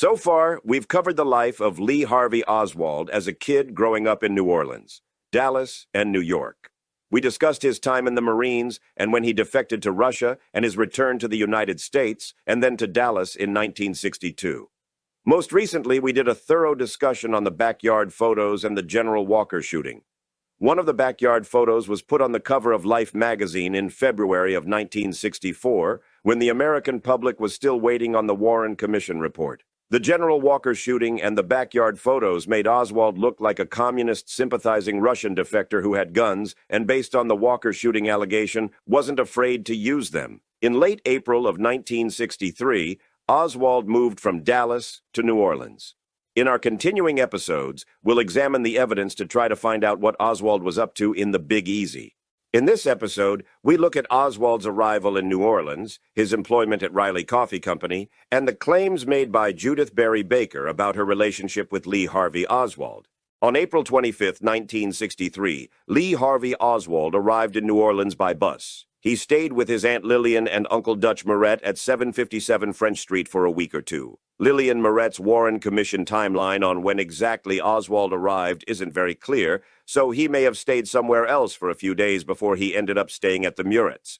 So far, we've covered the life of Lee Harvey Oswald as a kid growing up in New Orleans, Dallas, and New York. We discussed his time in the Marines and when he defected to Russia and his return to the United States and then to Dallas in 1962. Most recently, we did a thorough discussion on the backyard photos and the General Walker shooting. One of the backyard photos was put on the cover of Life magazine in February of 1964, when the American public was still waiting on the Warren Commission report. The General Walker shooting and the backyard photos made Oswald look like a communist-sympathizing Russian defector who had guns and, based on the Walker shooting allegation, wasn't afraid to use them. In late April of 1963, Oswald moved from Dallas to New Orleans. In our continuing episodes, we'll examine the evidence to try to find out what Oswald was up to in the Big Easy. In this episode, we look at Oswald's arrival in New Orleans, his employment at Riley Coffee Company, and the claims made by Judith Berry Baker about her relationship with Lee Harvey Oswald. On April 25, 1963, Lee Harvey Oswald arrived in New Orleans by bus. He stayed with his Aunt Lillian and Uncle Dutch Moret at 757 French Street for a week or two. Lillian Moret's Warren Commission timeline on when exactly Oswald arrived isn't very clear, so he may have stayed somewhere else for a few days before he ended up staying at the Murets.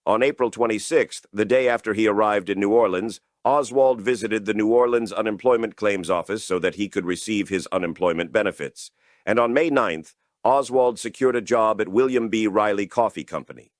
On April 26th, the day after he arrived in New Orleans, Oswald visited the New Orleans Unemployment Claims Office so that he could receive his unemployment benefits. And on May 9th, Oswald secured a job at William B. Riley Coffee Company.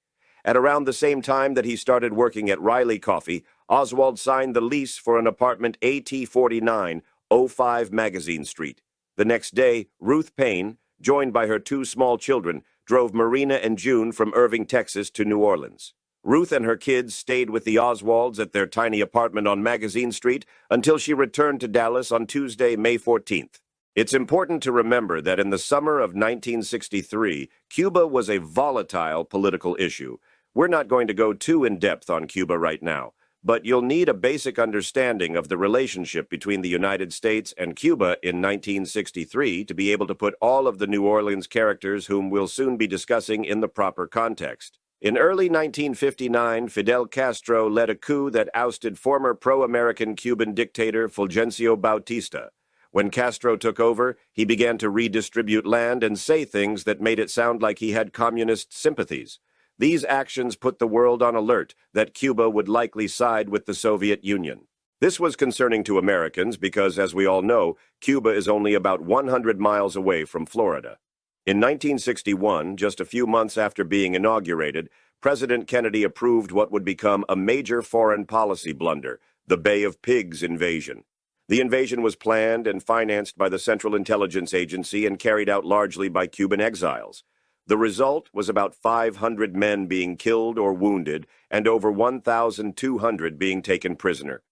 At around the same time that he started working at Riley Coffee, Oswald signed the lease for an apartment AT-49, 05 Magazine Street. The next day, Ruth Payne, joined by her two small children, drove Marina and June from Irving, Texas to New Orleans. Ruth and her kids stayed with the Oswalds at their tiny apartment on Magazine Street until she returned to Dallas on Tuesday, May 14th. It's important to remember that in the summer of 1963, Cuba was a volatile political issue. We're not going to go too in-depth on Cuba right now, but you'll need a basic understanding of the relationship between the United States and Cuba in 1963 to be able to put all of the New Orleans characters whom we'll soon be discussing in the proper context. In early 1959, Fidel Castro led a coup that ousted former pro-American Cuban dictator Fulgencio Bautista. When Castro took over, he began to redistribute land and say things that made it sound like he had communist sympathies. These actions put the world on alert that Cuba would likely side with the Soviet Union. This was concerning to Americans because, as we all know, Cuba is only about 100 miles away from Florida. In 1961, just a few months after being inaugurated, President Kennedy approved what would become a major foreign policy blunder, the Bay of Pigs invasion. The invasion was planned and financed by the Central Intelligence Agency and carried out largely by Cuban exiles. The result was about 500 men being killed or wounded and over 1,200 being taken prisoner.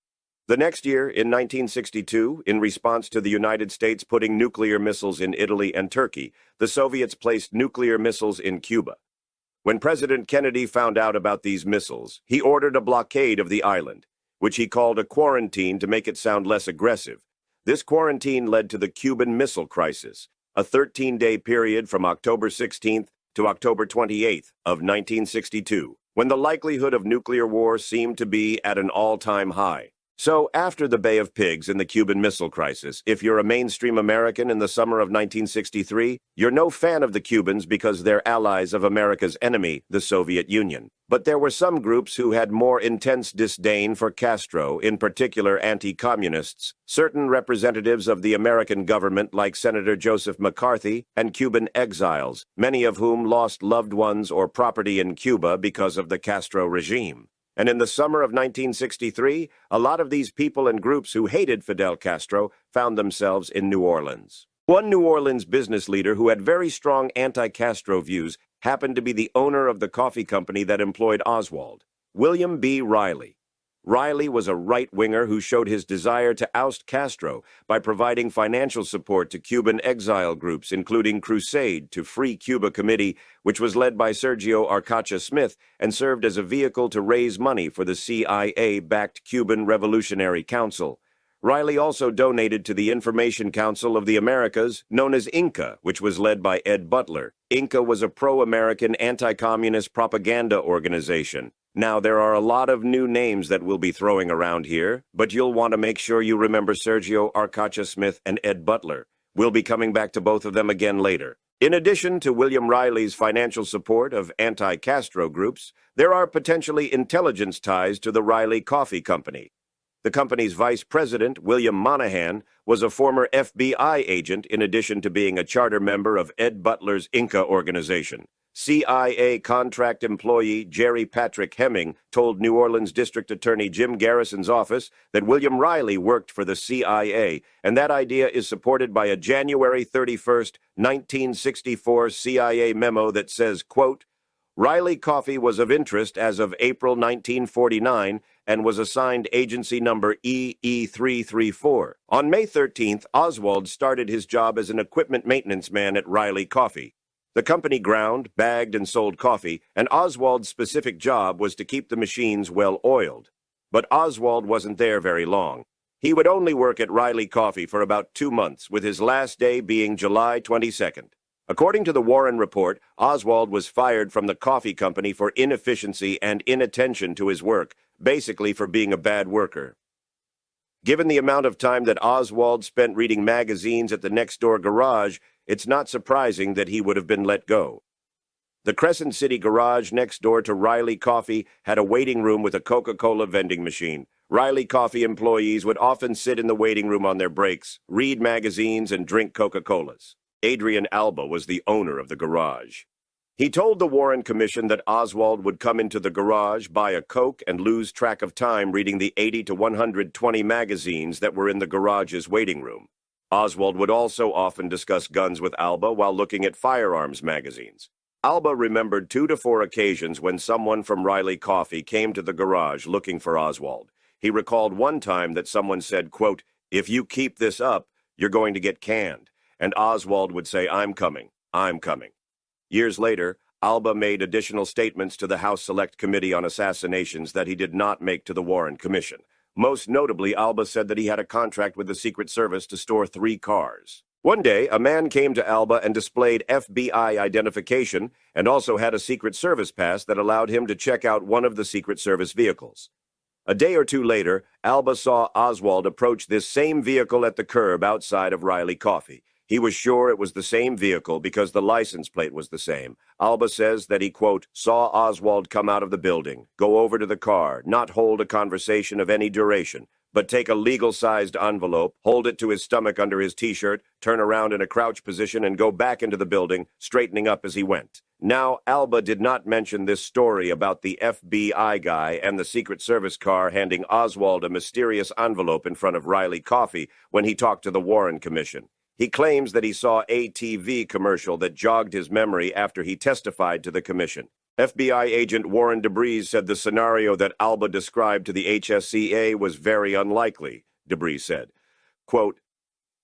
The next year, in 1962, in response to the United States putting nuclear missiles in Italy and Turkey, the Soviets placed nuclear missiles in Cuba. When President Kennedy found out about these missiles, he ordered a blockade of the island, which he called a quarantine to make it sound less aggressive. This quarantine led to the Cuban Missile Crisis, a 13-day period from October 16th to October 28th of 1962, when the likelihood of nuclear war seemed to be at an all-time high. So, after the Bay of Pigs and the Cuban Missile Crisis, if you're a mainstream American in the summer of 1963, you're no fan of the Cubans because they're allies of America's enemy, the Soviet Union. But there were some groups who had more intense disdain for Castro, in particular anti-communists, certain representatives of the American government like Senator Joseph McCarthy, and Cuban exiles, many of whom lost loved ones or property in Cuba because of the Castro regime. And in the summer of 1963, a lot of these people and groups who hated Fidel Castro found themselves in New Orleans. One New Orleans business leader who had very strong anti-Castro views happened to be the owner of the coffee company that employed Oswald, William B. Riley. Riley was a right-winger who showed his desire to oust Castro by providing financial support to Cuban exile groups, including Crusade to Free Cuba Committee, which was led by Sergio Arcacha Smith and served as a vehicle to raise money for the CIA-backed Cuban Revolutionary Council. Riley also donated to the Information Council of the Americas, known as Inca, which was led by Ed Butler. Inca was a pro-American anti-communist propaganda organization. Now, there are a lot of new names that we'll be throwing around here, but you'll want to make sure you remember Sergio Arcacha Smith and Ed Butler. We'll be coming back to both of them again later. In addition to William Riley's financial support of anti-Castro groups, there are potentially intelligence ties to the Riley Coffee Company. The company's vice president, William Monahan, was a former FBI agent in addition to being a charter member of Ed Butler's Inca organization. CIA contract employee Jerry Patrick Hemming told New Orleans District Attorney Jim Garrison's office that William Riley worked for the CIA, and that idea is supported by a January 31st, 1964 CIA memo that says, quote, Riley Coffee was of interest as of April 1949 and was assigned agency number EE334. On May 13th, Oswald started his job as an equipment maintenance man at Riley Coffee. The company ground, bagged, and sold coffee, and Oswald's specific job was to keep the machines well oiled. But Oswald wasn't there very long. He would only work at Riley Coffee for about 2 months, with his last day being July 22nd. According to the Warren Report, Oswald was fired from the coffee company for inefficiency and inattention to his work, basically for being a bad worker. Given the amount of time that Oswald spent reading magazines at the next-door garage, it's not surprising that he would have been let go. The Crescent City garage next door to Riley Coffee had a waiting room with a Coca-Cola vending machine. Riley Coffee employees would often sit in the waiting room on their breaks, read magazines, and drink Coca-Colas. Adrian Alba was the owner of the garage. He told the Warren Commission that Oswald would come into the garage, buy a Coke, and lose track of time reading the 80 to 120 magazines that were in the garage's waiting room. Oswald would also often discuss guns with Alba while looking at firearms magazines. Alba remembered 2 to 4 occasions when someone from Riley Coffee came to the garage looking for Oswald. He recalled one time that someone said, quote, "If you keep this up, you're going to get canned." And Oswald would say, "I'm coming, I'm coming." Years later, Alba made additional statements to the House Select Committee on Assassinations that he did not make to the Warren Commission. Most notably, Alba said that he had a contract with the Secret Service to store 3 cars. One day, a man came to Alba and displayed FBI identification and also had a Secret Service pass that allowed him to check out one of the Secret Service vehicles. A day or two later, Alba saw Oswald approach this same vehicle at the curb outside of Riley Coffee. He was sure it was the same vehicle because the license plate was the same. Alba says that he, quote, saw Oswald come out of the building, go over to the car, not hold a conversation of any duration, but take a legal-sized envelope, hold it to his stomach under his T-shirt, turn around in a crouch position, and go back into the building, straightening up as he went. Now, Alba did not mention this story about the FBI guy and the Secret Service car handing Oswald a mysterious envelope in front of Riley Coffee when he talked to the Warren Commission. He claims that he saw a TV commercial that jogged his memory after he testified to the commission. FBI agent Warren DeBreeze said the scenario that Alba described to the HSCA was very unlikely, DeBreeze said. Quote,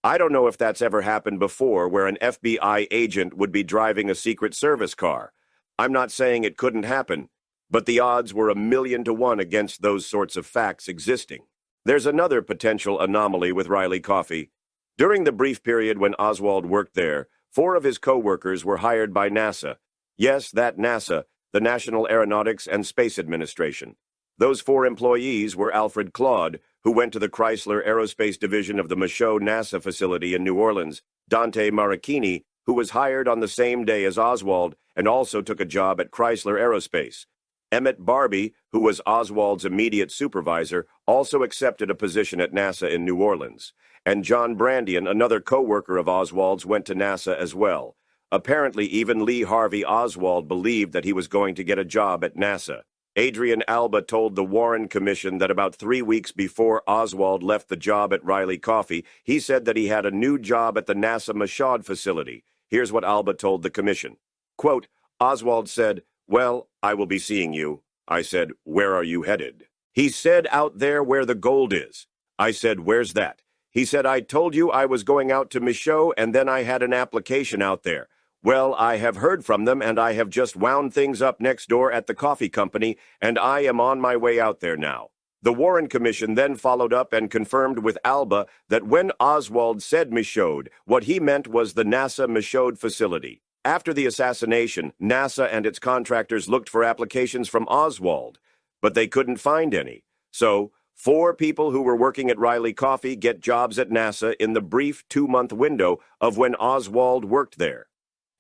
"I don't know if that's ever happened before where an FBI agent would be driving a Secret Service car. I'm not saying it couldn't happen, but the odds were 1,000,000 to 1 against those sorts of facts existing." There's another potential anomaly with Riley Coffee. During the brief period when Oswald worked there, 4 of his co-workers were hired by NASA. Yes, that NASA, the National Aeronautics and Space Administration. Those 4 employees were Alfred Claude, who went to the Chrysler Aerospace Division of the Michaud NASA facility in New Orleans, Dante Marachini, who was hired on the same day as Oswald and also took a job at Chrysler Aerospace. Emmett Barbie, who was Oswald's immediate supervisor, also accepted a position at NASA in New Orleans. And John Brandian, another co-worker of Oswald's, went to NASA as well. Apparently, even Lee Harvey Oswald believed that he was going to get a job at NASA. Adrian Alba told the Warren Commission that about 3 weeks before Oswald left the job at Riley Coffee, he said that he had a new job at the NASA Michaud facility. Here's what Alba told the commission. Quote, Oswald said, "Well, I will be seeing you." I said, "Where are you headed?" He said, "Out there where the gold is." I said, "Where's that?" He said, "I told you I was going out to Michaud, and then I had an application out there. Well, I have heard from them, and I have just wound things up next door at the coffee company, and I am on my way out there now." The Warren Commission then followed up and confirmed with Alba that when Oswald said Michaud, what he meant was the NASA Michaud facility. After the assassination, NASA and its contractors looked for applications from Oswald. but they couldn't find any. So, 4 people who were working at Riley Coffee get jobs at NASA in the brief 2-month window of when Oswald worked there.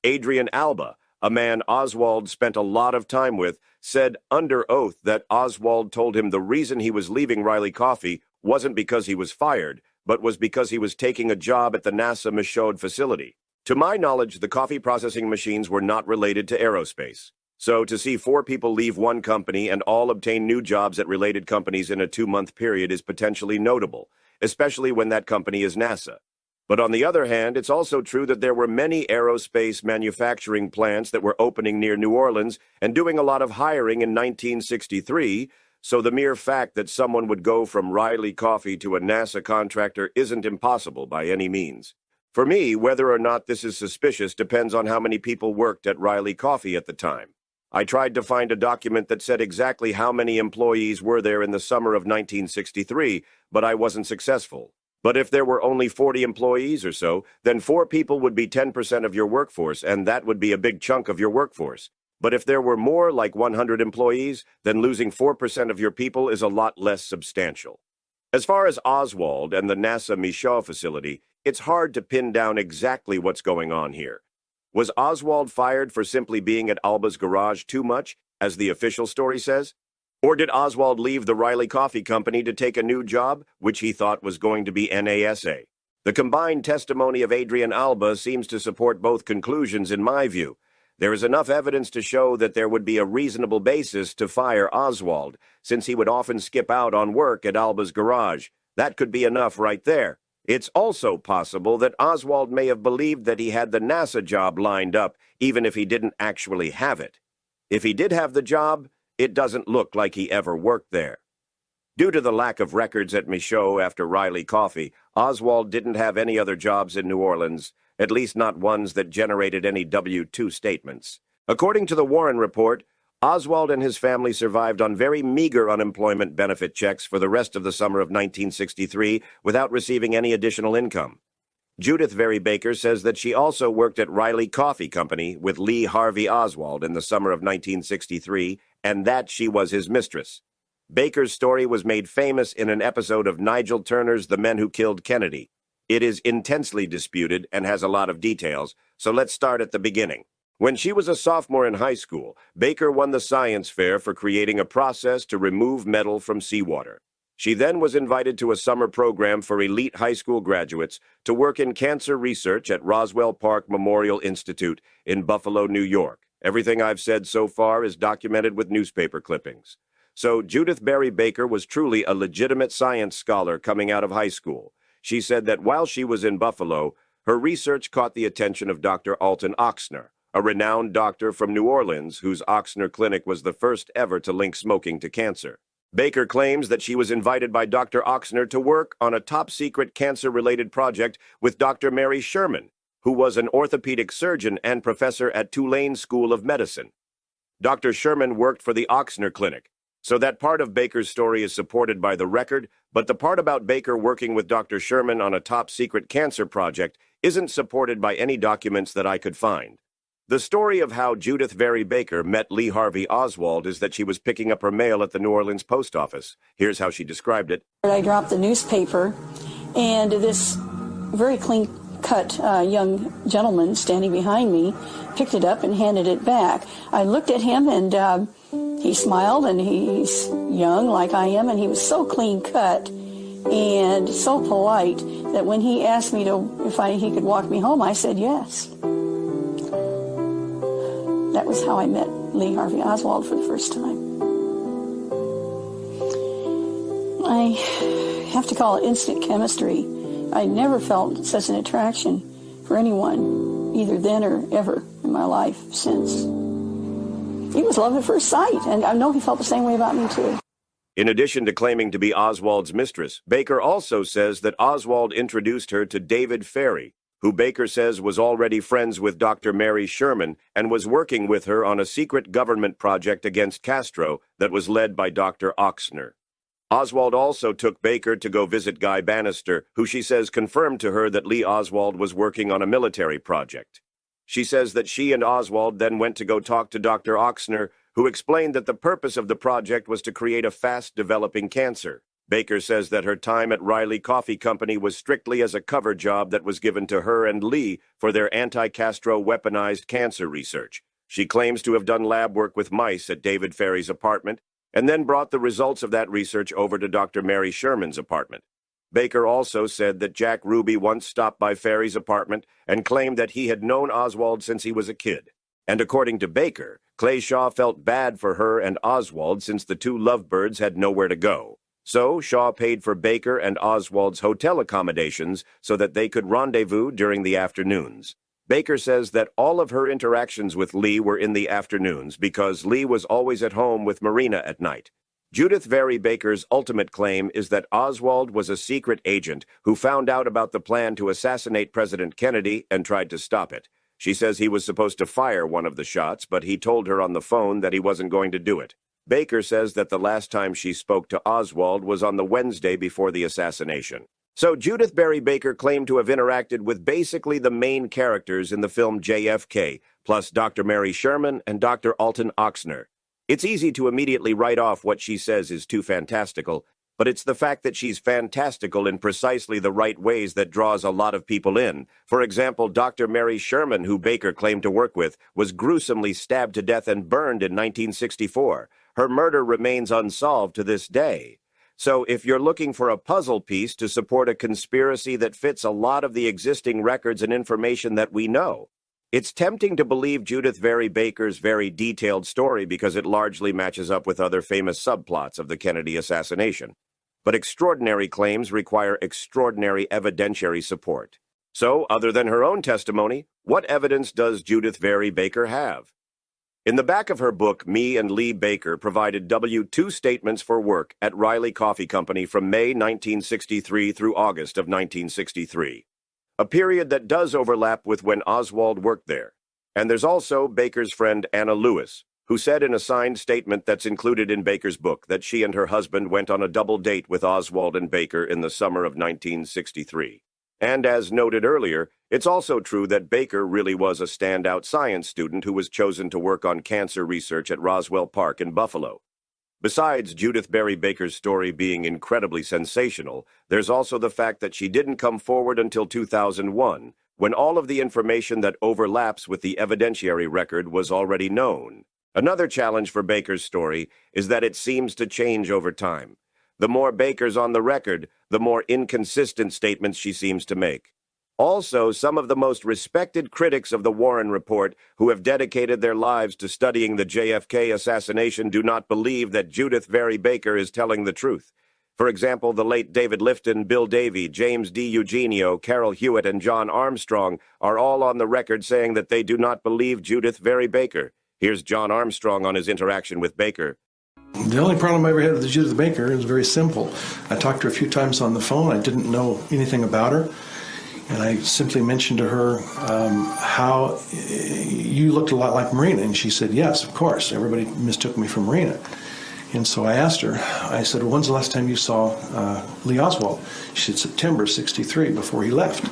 Adrian Alba, a man Oswald spent a lot of time with, said under oath that Oswald told him the reason he was leaving Riley Coffee wasn't because he was fired, but was because he was taking a job at the NASA Michaud facility. To my knowledge, the coffee processing machines were not related to aerospace. So to see 4 people leave one company and all obtain new jobs at related companies in a 2-month period is potentially notable, especially when that company is NASA. But on the other hand, it's also true that there were many aerospace manufacturing plants that were opening near New Orleans and doing a lot of hiring in 1963, so the mere fact that someone would go from Riley Coffee to a NASA contractor isn't impossible by any means. For me, whether or not this is suspicious depends on how many people worked at Riley Coffee at the time. I tried to find a document that said exactly how many employees were there in the summer of 1963, but I wasn't successful. But if there were only 40 employees or so, then 4 people would be 10% of your workforce, and that would be a big chunk of your workforce. But if there were more, like 100 employees, then losing 4% of your people is a lot less substantial. As far as Oswald and the NASA Michaud facility, it's hard to pin down exactly what's going on here. Was Oswald fired for simply being at Alba's garage too much, as the official story says? Or did Oswald leave the Riley Coffee Company to take a new job, which he thought was going to be NASA? The combined testimony of Adrian Alba seems to support both conclusions in my view. There is enough evidence to show that there would be a reasonable basis to fire Oswald, since he would often skip out on work at Alba's garage. That could be enough right there. It's also possible that Oswald may have believed that he had the NASA job lined up, even if he didn't actually have it. If he did have the job, it doesn't look like he ever worked there. Due to the lack of records at Michaud after Riley Coffee, Oswald didn't have any other jobs in New Orleans, at least not ones that generated any W-2 statements. According to the Warren Report, Oswald and his family survived on very meager unemployment benefit checks for the rest of the summer of 1963 without receiving any additional income. Judith Very Baker says that she also worked at Riley Coffee Company with Lee Harvey Oswald in the summer of 1963, and that she was his mistress. Baker's story was made famous in an episode of Nigel Turner's The Men Who Killed Kennedy. It is intensely disputed and has a lot of details, so let's start at the beginning. When she was a sophomore in high school, Baker won the science fair for creating a process to remove metal from seawater. She then was invited to a summer program for elite high school graduates to work in cancer research at Roswell Park Memorial Institute in Buffalo, New York. Everything I've said so far is documented with newspaper clippings. So Judith Berry Baker was truly a legitimate science scholar coming out of high school. She said that while she was in Buffalo, her research caught the attention of Dr. Alton Ochsner, a renowned doctor from New Orleans whose Ochsner Clinic was the first ever to link smoking to cancer. Baker claims that she was invited by Dr. Ochsner to work on a top-secret cancer-related project with Dr. Mary Sherman, who was an orthopedic surgeon and professor at Tulane School of Medicine. Dr. Sherman worked for the Ochsner Clinic, so that part of Baker's story is supported by the record, but the part about Baker working with Dr. Sherman on a top-secret cancer project isn't supported by any documents that I could find. The story of how Judith Very Baker met Lee Harvey Oswald is that she was picking up her mail at the New Orleans post office. Here's how she described it. I dropped the newspaper, and this very clean-cut young gentleman standing behind me picked it up and handed it back. I looked at him, and he smiled, and he's young like I am, and he was so clean-cut and so polite that when he asked me if he could walk me home, I said yes. That was how I met Lee Harvey Oswald for the first time. I have to call it instant chemistry. I never felt such an attraction for anyone, either then or ever in my life since. He was love at first sight, and I know he felt the same way about me, too. In addition to claiming to be Oswald's mistress, Baker also says that Oswald introduced her to David Ferry, who Baker says was already friends with Dr. Mary Sherman and was working with her on a secret government project against Castro that was led by Dr. Ochsner. Oswald also took Baker to go visit Guy Bannister, who she says confirmed to her that Lee Oswald was working on a military project. She says that she and Oswald then went to go talk to Dr. Ochsner, who explained that the purpose of the project was to create a fast-developing cancer. Baker says that her time at Riley Coffee Company was strictly as a cover job that was given to her and Lee for their anti-Castro weaponized cancer research. She claims to have done lab work with mice at David Ferry's apartment and then brought the results of that research over to Dr. Mary Sherman's apartment. Baker also said that Jack Ruby once stopped by Ferry's apartment and claimed that he had known Oswald since he was a kid. And according to Baker, Clay Shaw felt bad for her and Oswald since the two lovebirds had nowhere to go. So Shaw paid for Baker and Oswald's hotel accommodations so that they could rendezvous during the afternoons. Baker says that all of her interactions with Lee were in the afternoons because Lee was always at home with Marina at night. Judith Very Baker's ultimate claim is that Oswald was a secret agent who found out about the plan to assassinate President Kennedy and tried to stop it. She says he was supposed to fire one of the shots, but he told her on the phone that he wasn't going to do it. Baker says that the last time she spoke to Oswald was on the Wednesday before the assassination. So Judith Barry Baker claimed to have interacted with basically the main characters in the film JFK, plus Dr. Mary Sherman and Dr. Alton Oxner. It's easy to immediately write off what she says is too fantastical, but it's the fact that she's fantastical in precisely the right ways that draws a lot of people in. For example, Dr. Mary Sherman, who Baker claimed to work with, was gruesomely stabbed to death and burned in 1964. Her murder remains unsolved to this day. So if you're looking for a puzzle piece to support a conspiracy that fits a lot of the existing records and information that we know, it's tempting to believe Judith Very Baker's very detailed story because it largely matches up with other famous subplots of the Kennedy assassination. But extraordinary claims require extraordinary evidentiary support. So, other than her own testimony, what evidence does Judith Very Baker have? In the back of her book, Me and Lee Baker provided W-2 statements for work at Riley Coffee Company from May 1963 through August of 1963, a period that does overlap with when Oswald worked there. And there's also Baker's friend Anna Lewis, who said in a signed statement that's included in Baker's book that she and her husband went on a double date with Oswald and Baker in the summer of 1963. And as noted earlier, it's also true that Baker really was a standout science student who was chosen to work on cancer research at Roswell Park in Buffalo. Besides Judith Barry Baker's story being incredibly sensational, there's also the fact that she didn't come forward until 2001, when all of the information that overlaps with the evidentiary record was already known. Another challenge for Baker's story is that it seems to change over time. The more Baker's on the record, the more inconsistent statements she seems to make. Also, some of the most respected critics of the Warren Report who have dedicated their lives to studying the JFK assassination do not believe that Judith Very Baker is telling the truth. For example, the late David Lifton, Bill Davy, James D. Eugenio, Carol Hewitt, and John Armstrong are all on the record saying that they do not believe Judith Very Baker. Here's John Armstrong on his interaction with Baker. The only problem I ever had with Judith Baker is very simple. I talked to her a few times on the phone. I didn't know anything about her. And I simply mentioned to her how you looked a lot like Marina. And she said, yes, of course. Everybody mistook me for Marina. And so I asked her, I said, when's the last time you saw Lee Oswald? She said, September '63, before he left.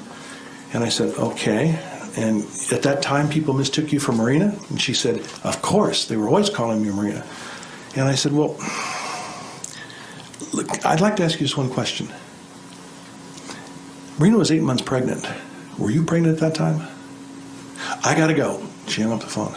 And I said, okay. And at that time, people mistook you for Marina? And she said, of course. They were always calling me Marina. And I said, well, look, I'd like to ask you just one question. Marina was 8 months pregnant. Were you pregnant at that time? I gotta go. She hung up the phone.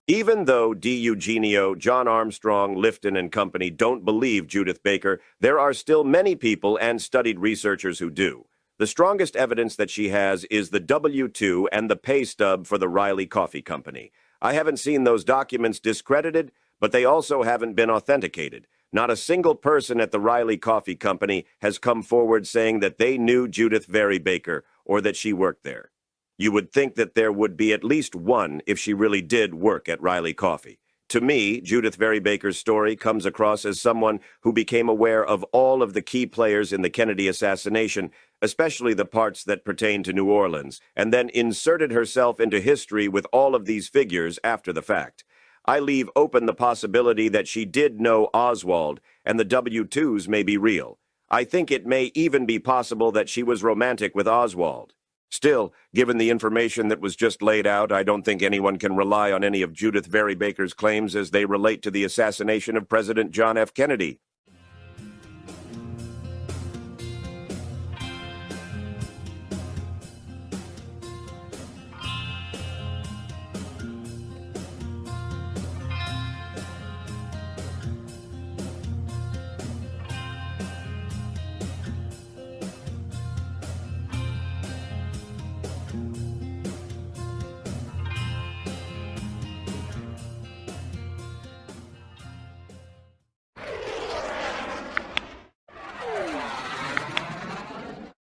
Even though D. Eugenio, John Armstrong, Lifton, and company don't believe Judith Baker, there are still many people and studied researchers who do. The strongest evidence that she has is the W-2 and the pay stub for the Riley Coffee Company. I haven't seen those documents discredited, but they also haven't been authenticated. Not a single person at the Riley Coffee Company has come forward saying that they knew Judith Very Baker or that she worked there. You would think that there would be at least one if she really did work at Riley Coffee. To me, Judith Very Baker's story comes across as someone who became aware of all of the key players in the Kennedy assassination, especially the parts that pertain to New Orleans, and then inserted herself into history with all of these figures after the fact. I leave open the possibility that she did know Oswald, and the W-2s may be real. I think it may even be possible that she was romantic with Oswald. Still, given the information that was just laid out, I don't think anyone can rely on any of Judith Very Baker's claims as they relate to the assassination of President John F. Kennedy.